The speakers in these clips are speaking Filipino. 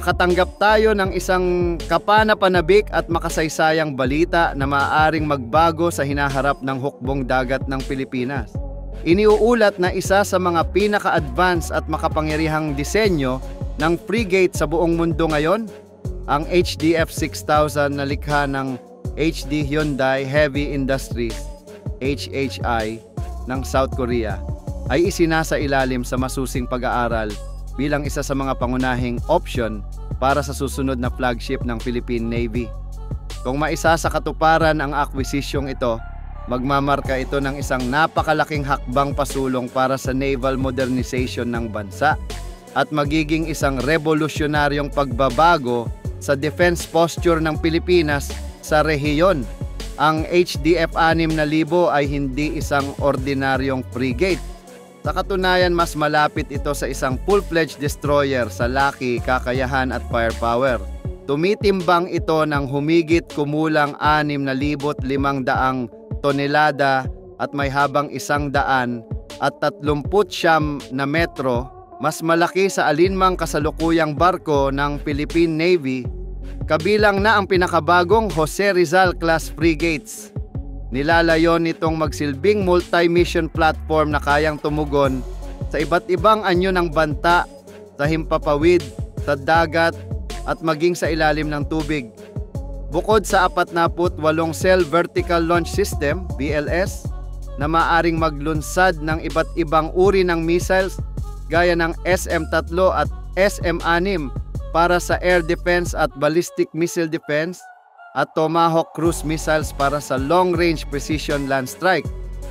nakatanggap tayo ng isang kapanapanabik at makasaysayang balita na maaaring magbago sa hinaharap ng hukbong dagat ng Pilipinas. Iniuulat na isa sa mga pinaka-advance at makapangyarihang disenyo ng frigate sa buong mundo ngayon, ang HDF 6000 na likha ng HD Hyundai Heavy Industries, HHI, ng South Korea, ay isinasailalim sa masusing pag-aaral bilang isa sa mga pangunahing option para sa susunod na flagship ng Philippine Navy. Kung maisa sa katuparan ang akwisisyong ito, magmamarka ito ng isang napakalaking hakbang pasulong para sa naval modernization ng bansa at magiging isang revolusyonaryong pagbabago sa defense posture ng Pilipinas sa rehiyon. Ang HDF 6000 ay hindi isang ordinaryong frigate. Sa katunayan, mas malapit ito sa isang full-fledged destroyer sa laki, kakayahan at firepower. Tumitimbang ito ng humigit kumulang 6,500 tonelada at may habang 139 na metro, mas malaki sa alinmang kasalukuyang barko ng Philippine Navy, kabilang na ang pinakabagong Jose Rizal class frigates. Nilalayon nitong magsilbing multi-mission platform na kayang tumugon sa iba't ibang anyo ng banta, sa himpapawid, sa dagat at maging sa ilalim ng tubig. Bukod sa 48 cell vertical launch system, BLS, na maaring maglunsad ng iba't ibang uri ng missiles gaya ng SM-3 at SM-6 para sa air defense at ballistic missile defense, at Tomahawk cruise missiles para sa long-range precision land strike.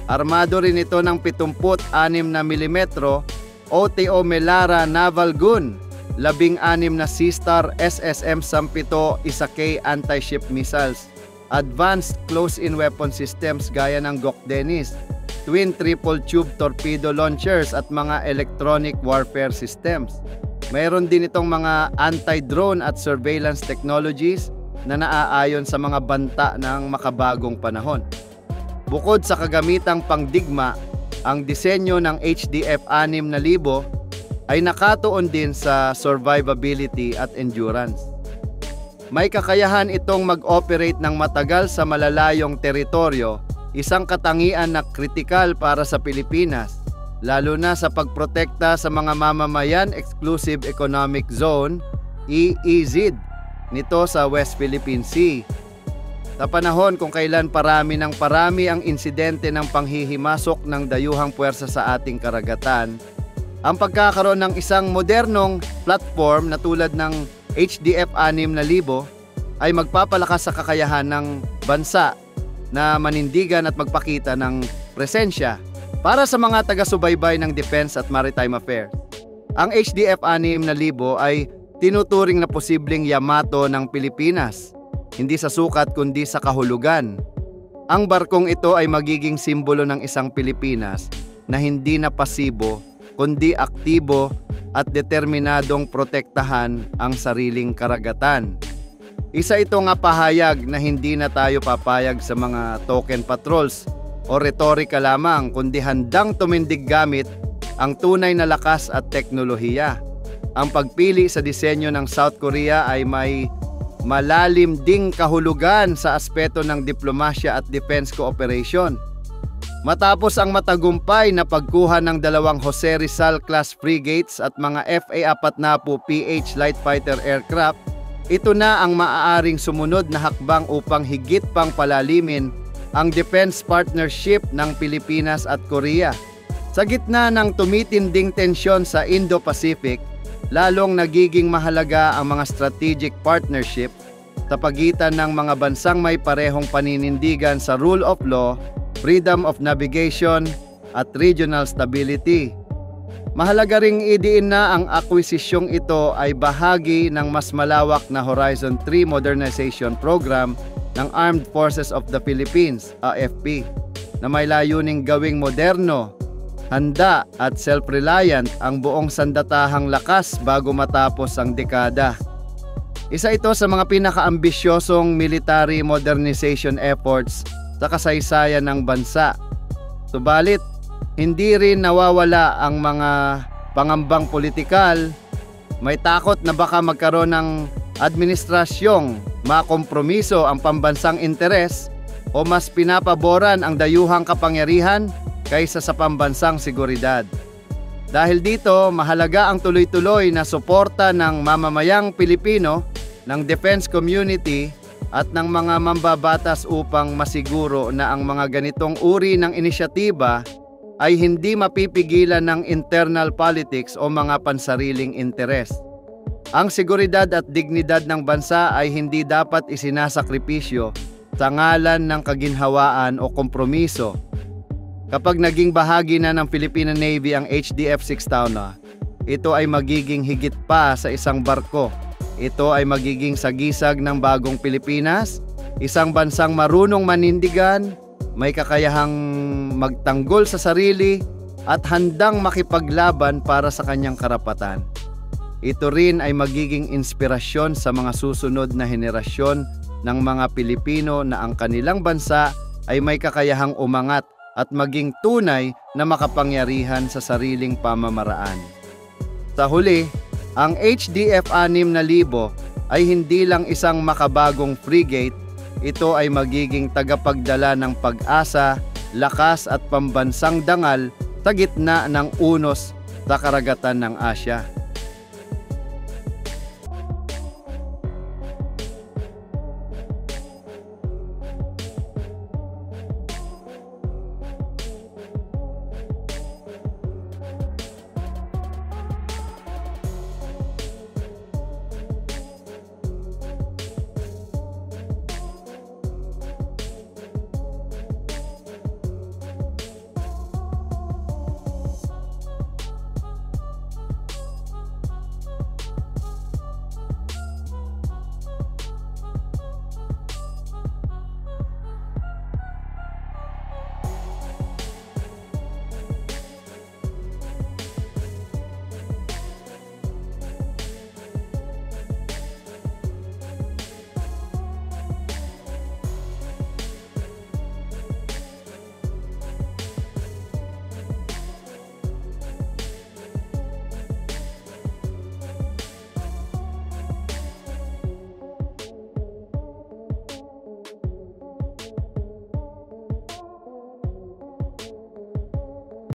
Armado rin ito ng 76 mm OTO Melara Naval Gun, 16 na Seastar SSM-17 Isakay anti-ship missiles, advanced close-in weapon systems gaya ng Gok Dennis, twin triple tube torpedo launchers at mga electronic warfare systems. Mayroon din itong mga anti-drone at surveillance technologies na naaayon sa mga banta ng makabagong panahon. Bukod sa kagamitang pangdigma, ang disenyo ng HDF 6000 ay nakatuon din sa survivability at endurance. May kakayahan itong mag-operate ng matagal sa malalayong teritoryo, isang katangian na kritikal para sa Pilipinas, lalo na sa pagprotekta sa mga mamamayan Exclusive Economic Zone, EEZ, nito sa West Philippine Sea. Sa panahon kung kailan parami ang insidente ng panghihimasok ng dayuhang puwersa sa ating karagatan, ang pagkakaroon ng isang modernong platform na tulad ng HDF 6000 ay magpapalakas sa kakayahan ng bansa na manindigan at magpakita ng presensya para sa mga taga-subaybay ng Defense at Maritime Affairs. Ang HDF 6000 ay tinuturing na posibleng Yamato ng Pilipinas, hindi sa sukat kundi sa kahulugan. Ang barkong ito ay magiging simbolo ng isang Pilipinas na hindi na pasibo kundi aktibo at determinadong protektahan ang sariling karagatan. Isa ito nga pahayag na hindi na tayo papayag sa mga token patrols o retorika lamang, kundi handang tumindig gamit ang tunay na lakas at teknolohiya. Ang pagpili sa disenyo ng South Korea ay may malalim ding kahulugan sa aspeto ng diplomasya at defense cooperation. Matapos ang matagumpay na pagkuha ng dalawang Jose Rizal class frigates at mga FA-40 light fighter aircraft, ito na ang maaaring sumunod na hakbang upang higit pang palalimin ang defense partnership ng Pilipinas at Korea. Sa gitna ng tumitinding tensyon sa Indo-Pacific, lalong nagiging mahalaga ang mga strategic partnership sa pagitan ng mga bansang may parehong paninindigan sa rule of law, freedom of navigation, at regional stability. Mahalaga ring idiin na ang akwisisyong ito ay bahagi ng mas malawak na Horizon 3 Modernization Program ng Armed Forces of the Philippines, AFP, na may layuning gawing moderno, handa at self-reliant ang buong sandatahang lakas bago matapos ang dekada. Isa ito sa mga pinakaambisyosong military modernization efforts sa kasaysayan ng bansa. Subalit, hindi rin nawawala ang mga pangambang politikal, May takot na baka magkaroon ng administrasyong makompromiso ang pambansang interes o mas pinapaboran ang dayuhang kapangyarihan kaysa sa pambansang seguridad. Dahil dito, mahalaga ang tuloy-tuloy na suporta ng mamamayang Pilipino, ng defense community at ng mga mambabatas upang masiguro na ang mga ganitong uri ng inisyatiba ay hindi mapipigilan ng internal politics o mga pansariling interes. Ang seguridad at dignidad ng bansa ay hindi dapat isinasakripisyo sa ngalan ng kaginhawaan o kompromiso. Kapag naging bahagi na ng Philippine Navy ang HDF 6000, ito ay magiging higit pa sa isang barko. Ito ay magiging sagisag ng bagong Pilipinas, isang bansang marunong manindigan, may kakayahang magtanggol sa sarili at handang makipaglaban para sa kanyang karapatan. Ito rin ay magiging inspirasyon sa mga susunod na henerasyon ng mga Pilipino na ang kanilang bansa ay may kakayahang umangat at maging tunay na makapangyarihan sa sariling pamamaraan. Sa huli, ang HDF 6000 ay hindi lang isang makabagong frigate, ito ay magiging tagapagdala ng pag-asa, lakas at pambansang dangal sa gitna ng unos sa karagatan ng Asya.